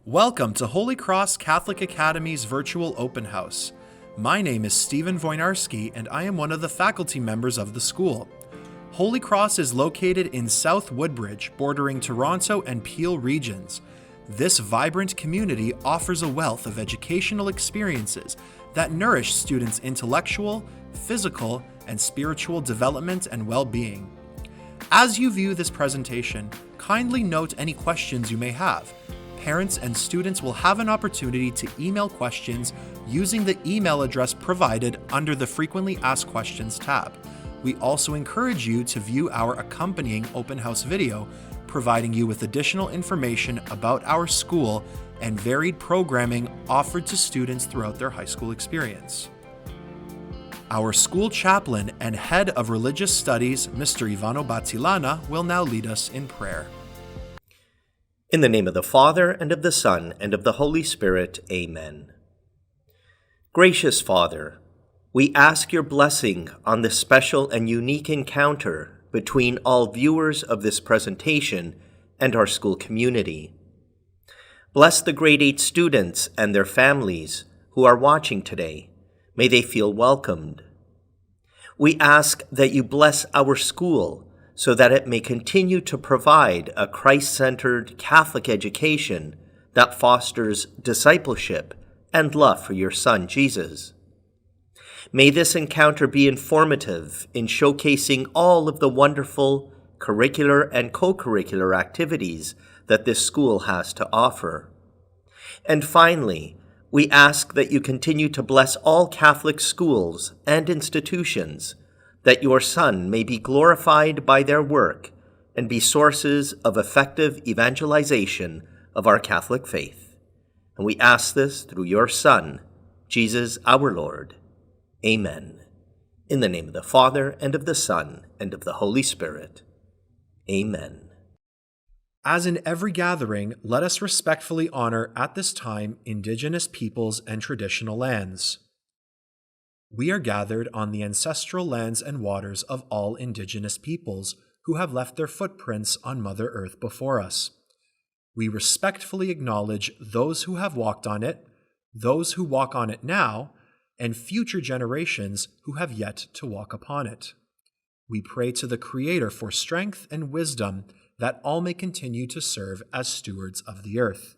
Welcome to Holy Cross Catholic Academy's virtual open house. My name is Stephen Wojnarski, and I am one of the faculty members of the school. Holy Cross is located in South Woodbridge, bordering Toronto and Peel regions. This vibrant community offers a wealth of educational experiences that nourish students' intellectual, physical, and spiritual development and well-being. As you view this presentation, kindly note any questions you may have. Parents and students will have an opportunity to email questions using the email address provided under the Frequently Asked Questions tab. We also encourage you to view our accompanying open house video, providing you with additional information about our school and varied programming offered to students throughout their high school experience. Our school chaplain and head of religious studies, Mr. Ivano Batilana, will now lead us in prayer. In the name of the Father, and of the Son, and of the Holy Spirit, Amen. Gracious Father, we ask your blessing on this special and unique encounter between all viewers of this presentation and our school community. Bless the grade 8 students and their families who are watching today. May they feel welcomed. We ask that you bless our school so that it may continue to provide a Christ-centered Catholic education that fosters discipleship and love for your Son, Jesus. May this encounter be informative in showcasing all of the wonderful curricular and co-curricular activities that this school has to offer. And finally, we ask that you continue to bless all Catholic schools and institutions, that your Son may be glorified by their work and be sources of effective evangelization of our Catholic faith. And we ask this through your Son, Jesus our Lord. Amen. In the name of the Father, and of the Son, and of the Holy Spirit. Amen. As in every gathering, let us respectfully honor at this time Indigenous peoples and traditional lands. We are gathered on the ancestral lands and waters of all Indigenous peoples who have left their footprints on Mother Earth before us. We respectfully acknowledge those who have walked on it, those who walk on it now, and future generations who have yet to walk upon it. We pray to the Creator for strength and wisdom that all may continue to serve as stewards of the earth.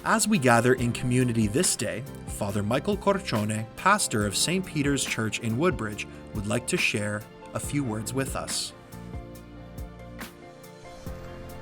As we gather in community this day, Father Michael Corcione, pastor of St. Peter's Church in Woodbridge, would like to share a few words with us.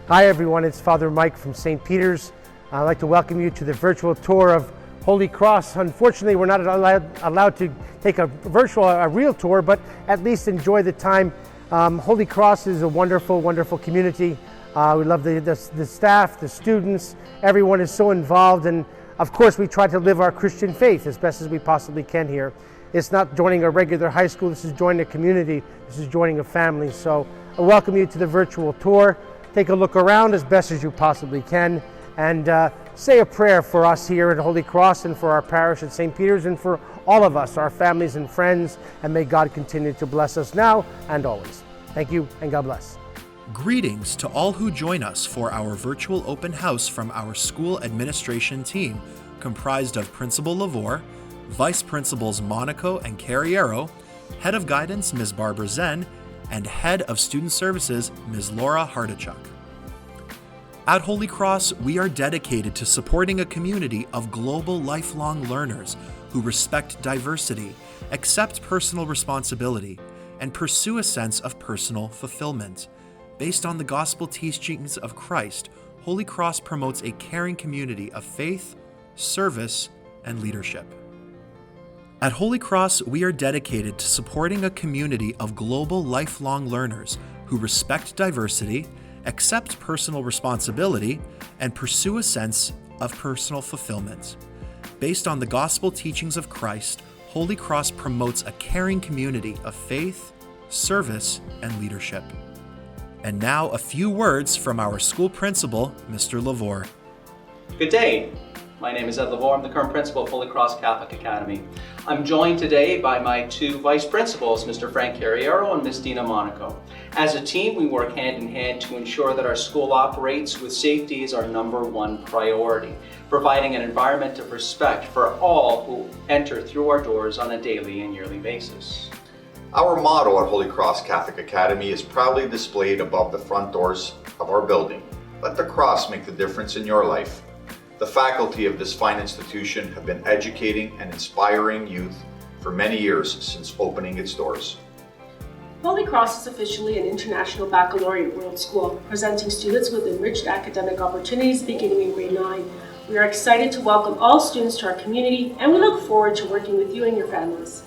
Hi everyone, it's Father Mike from St. Peter's. I'd like to welcome you to the virtual tour of Holy Cross. Unfortunately, we're not allowed to take a real tour, but at least enjoy the time. Holy Cross is a wonderful, wonderful community. We love the staff, the students, everyone is so involved, and of course we try to live our Christian faith as best as we possibly can here. It's not joining a regular high school, this is joining a community, this is joining a family. So I welcome you to the virtual tour. Take a look around as best as you possibly can, and say a prayer for us here at Holy Cross and for our parish at St. Peter's and for all of us, our families and friends, and may God continue to bless us now and always. Thank you, and God bless. Greetings to all who join us for our virtual open house from our school administration team, comprised of Principal Lavore, Vice Principals Monaco and Carriero, Head of Guidance Ms. Barbara Zen, and Head of Student Services Ms. Laura Hardachuk. At Holy Cross, we are dedicated to supporting a community of global lifelong learners who respect diversity, accept personal responsibility, and pursue a sense of personal fulfillment. Based on the gospel teachings of Christ, Holy Cross promotes a caring community of faith, service, and leadership. At Holy Cross, we are dedicated to supporting a community of global lifelong learners who respect diversity, accept personal responsibility, and pursue a sense of personal fulfillment. Based on the gospel teachings of Christ, Holy Cross promotes a caring community of faith, service, and leadership. And now a few words from our school principal, Mr. Lavore. Good day. My name is Ed Lavore. I'm the current principal of Holy Cross Catholic Academy. I'm joined today by my two vice principals, Mr. Frank Carriero and Ms. Dina Monaco. As a team, we work hand in hand to ensure that our school operates with safety as our number one priority, providing an environment of respect for all who enter through our doors on a daily and yearly basis. Our motto at Holy Cross Catholic Academy is proudly displayed above the front doors of our building. Let the cross make the difference in your life. The faculty of this fine institution have been educating and inspiring youth for many years since opening its doors. Holy Cross is officially an international baccalaureate world school, presenting students with enriched academic opportunities beginning in grade 9. We are excited to welcome all students to our community, and we look forward to working with you and your families.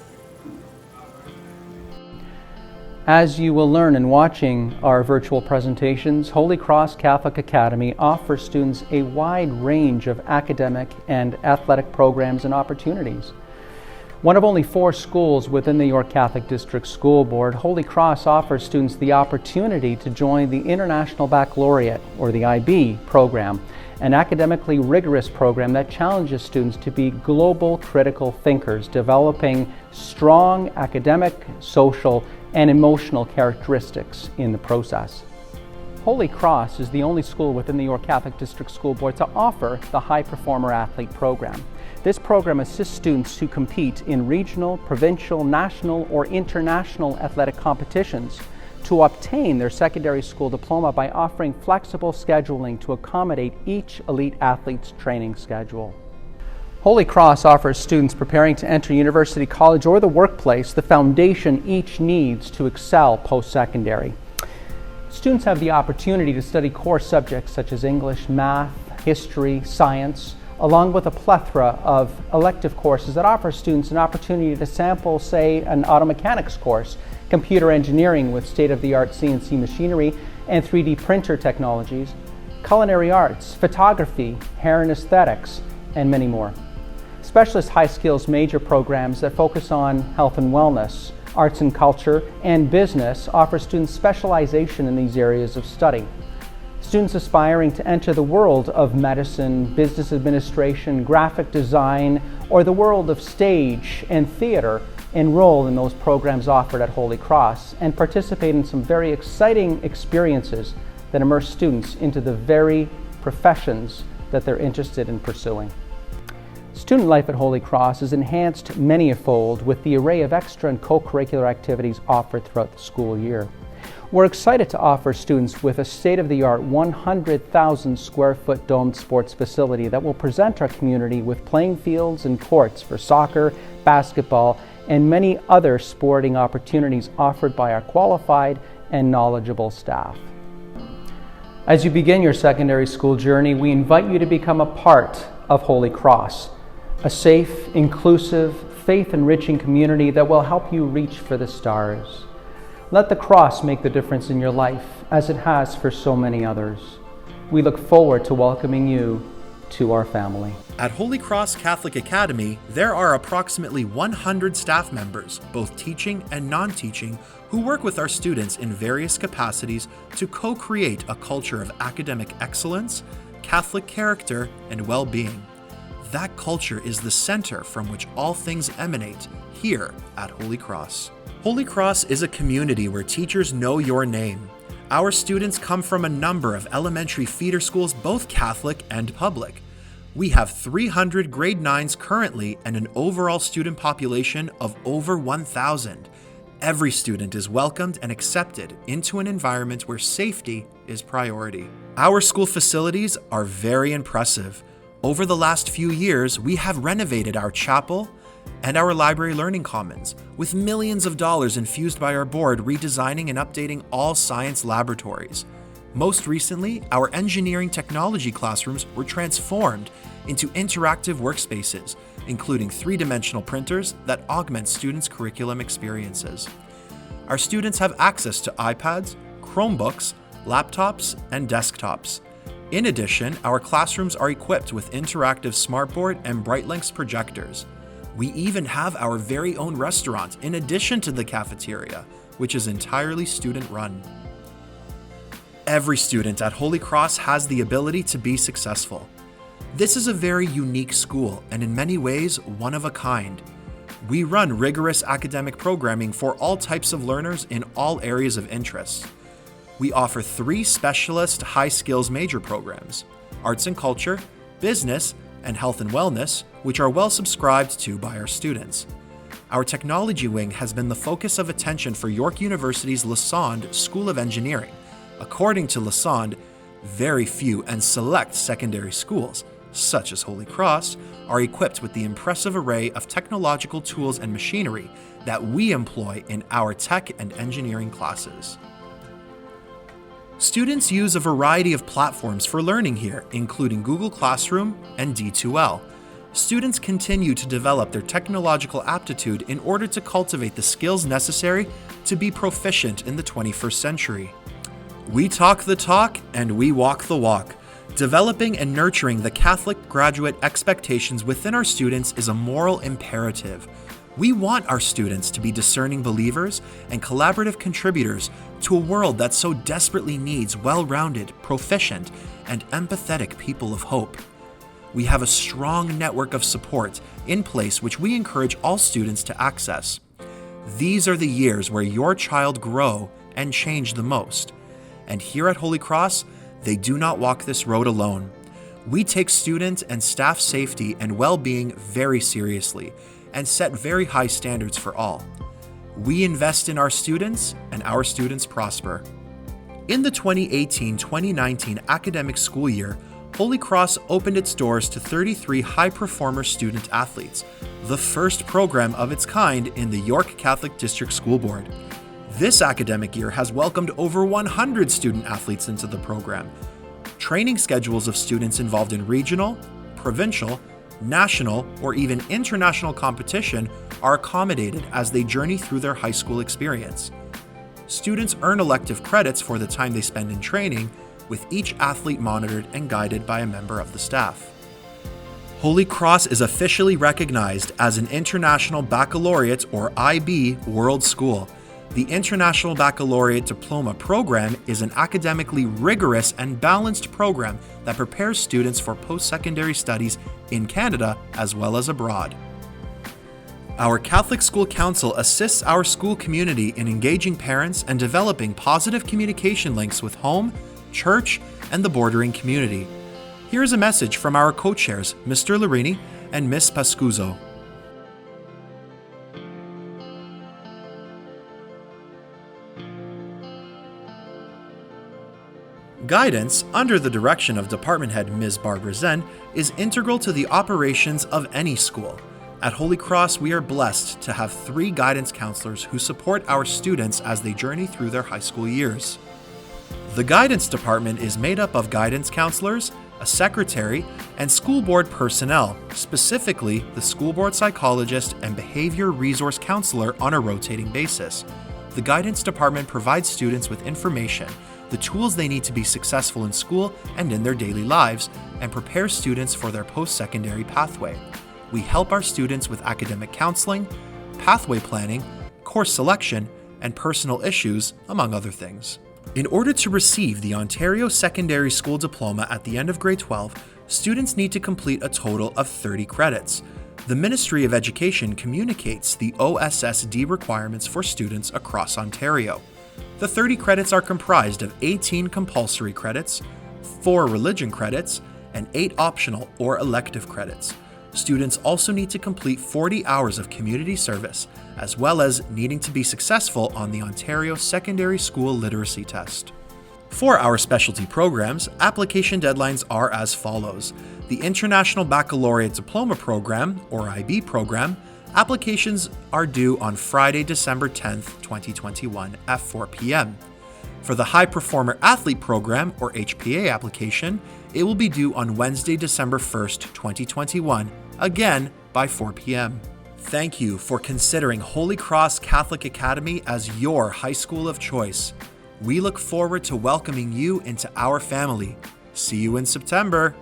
As you will learn in watching our virtual presentations, Holy Cross Catholic Academy offers students a wide range of academic and athletic programs and opportunities. One of only 4 schools within the York Catholic District School Board, Holy Cross offers students the opportunity to join the International Baccalaureate, or the IB, program, an academically rigorous program that challenges students to be global critical thinkers, developing strong academic, social, and emotional characteristics in the process. Holy Cross is the only school within the York Catholic District School Board to offer the High Performer Athlete program. This program assists students who compete in regional, provincial, national, or international athletic competitions to obtain their secondary school diploma by offering flexible scheduling to accommodate each elite athlete's training schedule. Holy Cross offers students preparing to enter university, college, or the workplace the foundation each needs to excel post-secondary. Students have the opportunity to study core subjects such as English, math, history, science, along with a plethora of elective courses that offer students an opportunity to sample, say, an auto mechanics course, computer engineering with state-of-the-art CNC machinery and 3D printer technologies, culinary arts, photography, hair and aesthetics, and many more. Specialist high skills major programs that focus on health and wellness, arts and culture, and business offer students specialization in these areas of study. Students aspiring to enter the world of medicine, business administration, graphic design, or the world of stage and theater enroll in those programs offered at Holy Cross and participate in some very exciting experiences that immerse students into the very professions that they're interested in pursuing. Student life at Holy Cross is enhanced many-fold with the array of extra and co-curricular activities offered throughout the school year. We're excited to offer students with a state-of-the-art 100,000 square foot domed sports facility that will present our community with playing fields and courts for soccer, basketball, and many other sporting opportunities offered by our qualified and knowledgeable staff. As you begin your secondary school journey, we invite you to become a part of Holy Cross, a safe, inclusive, faith-enriching community that will help you reach for the stars. Let the cross make the difference in your life, as it has for so many others. We look forward to welcoming you to our family. At Holy Cross Catholic Academy, there are approximately 100 staff members, both teaching and non-teaching, who work with our students in various capacities to co-create a culture of academic excellence, Catholic character, and well-being. That culture is the center from which all things emanate here at Holy Cross. Holy Cross is a community where teachers know your name. Our students come from a number of elementary feeder schools, both Catholic and public. We have 300 grade 9s currently and an overall student population of over 1,000. Every student is welcomed and accepted into an environment where safety is priority. Our school facilities are very impressive. Over the last few years, we have renovated our chapel and our library learning commons, with millions of dollars infused by our board redesigning and updating all science laboratories. Most recently, our engineering technology classrooms were transformed into interactive workspaces, including three-dimensional printers that augment students' curriculum experiences. Our students have access to iPads, Chromebooks, laptops, and desktops. In addition, our classrooms are equipped with interactive smartboard and BrightLinks projectors. We even have our very own restaurant in addition to the cafeteria, which is entirely student-run. Every student at Holy Cross has the ability to be successful. This is a very unique school and in many ways one of a kind. We run rigorous academic programming for all types of learners in all areas of interest. We offer 3 specialist high-skills major programs: Arts and Culture, Business, and Health and Wellness, which are well subscribed to by our students. Our technology wing has been the focus of attention for York University's Lassonde School of Engineering. According to Lassonde, very few and select secondary schools, such as Holy Cross, are equipped with the impressive array of technological tools and machinery that we employ in our tech and engineering classes. Students use a variety of platforms for learning here, including Google Classroom and D2L. Students continue to develop their technological aptitude in order to cultivate the skills necessary to be proficient in the 21st century. We talk the talk and we walk the walk. Developing and nurturing the Catholic graduate expectations within our students is a moral imperative. We want our students to be discerning believers and collaborative contributors to a world that so desperately needs well-rounded, proficient, and empathetic people of hope. We have a strong network of support in place which we encourage all students to access. These are the years where your child grow and change the most. And here at Holy Cross, they do not walk this road alone. We take student and staff safety and well-being very seriously and set very high standards for all. We invest in our students and our students prosper. In the 2018-2019 academic school year, Holy Cross opened its doors to 33 high-performer student athletes, the first program of its kind in the York Catholic District School Board. This academic year has welcomed over 100 student athletes into the program. Training schedules of students involved in regional, provincial, national, or even international competition are accommodated as they journey through their high school experience. Students earn elective credits for the time they spend in training, with each athlete monitored and guided by a member of the staff. Holy Cross is officially recognized as an International Baccalaureate or IB World School. The International Baccalaureate Diploma Program is an academically rigorous and balanced program that prepares students for post-secondary studies in Canada as well as abroad. Our Catholic School Council assists our school community in engaging parents and developing positive communication links with home, church, and the bordering community. Here is a message from our co-chairs, Mr. Larini and Ms. Pascuzzo. Guidance, under the direction of Department Head Ms. Barbara Zen, is integral to the operations of any school. At Holy Cross, we are blessed to have 3 guidance counselors who support our students as they journey through their high school years. The guidance department is made up of guidance counselors, a secretary, and school board personnel, specifically the school board psychologist and behavior resource counselor on a rotating basis. The guidance department provides students with information, the tools they need to be successful in school and in their daily lives, and prepare students for their post-secondary pathway. We help our students with academic counseling, pathway planning, course selection, and personal issues, among other things. In order to receive the Ontario Secondary School Diploma at the end of grade 12, students need to complete a total of 30 credits. The Ministry of Education communicates the OSSD requirements for students across Ontario. The 30 credits are comprised of 18 compulsory credits, 4 religion credits, and 8 optional or elective credits. Students also need to complete 40 hours of community service, as well as needing to be successful on the Ontario Secondary School Literacy Test. For our specialty programs, application deadlines are as follows. The International Baccalaureate Diploma Program, or IB program, applications are due on Friday, December 10th, 2021 at 4 p.m. For the High Performer Athlete Program, or HPA application, it will be due on Wednesday, December 1st, 2021, again by 4 p.m. Thank you for considering Holy Cross Catholic Academy as your high school of choice. We look forward to welcoming you into our family. See you in September.